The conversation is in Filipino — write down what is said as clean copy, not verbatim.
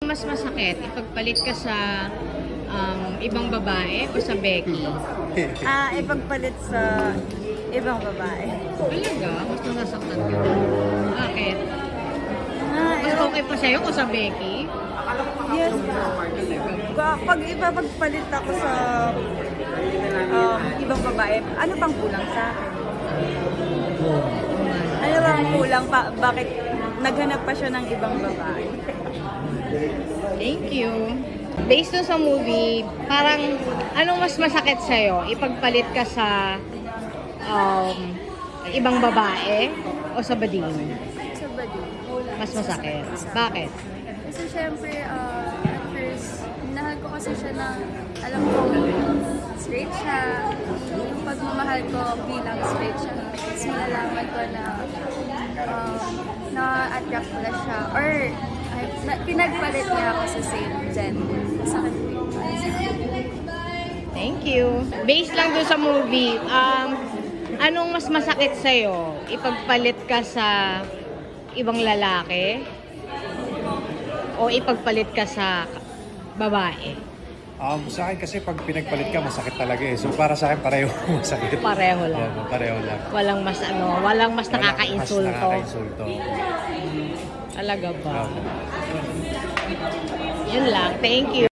Mas masakit, ipagpalit ka sa ibang babae o sa Becky? Ipagpalit sa ibang babae. Talaga? Mas nasasaktan ka? Bakit? Mas okay pa sa'yo o sa Becky? Yes. Pag ipagpalit ako sa ibang babae, ano pang kulang sa akin? Ano bang kulang pa? Bakit naghanap pa siya ng ibang babae? Thank you. Based on sa movie, parang anong mas masakit sa'yo? Ipagpalit ka sa ibang babae o sa bading? Sa bading. Mas masakit. Bakit? Kasi syempre, at first, minahal ko kasi siya na, alam ko, straight siya. Yung pagmamahal ko bilang straight siya. Tapos malalaman ko na na-attract na siya. Or, pinagpalit niya ako sa same gender. Masakit po yung Thank you. Based lang doon sa movie, anong mas masakit sa'yo? Ipagpalit ka sa ibang lalaki? O ipagpalit ka sa babae? Sa akin kasi pag pinagpalit ka, masakit talaga eh. So para sa akin, pareho masakit. Pareho lang. Pareho lang. Walang mas nakaka-insulto. Mas nakaka-insulto. Talaga ba? Yun lang. Thank you.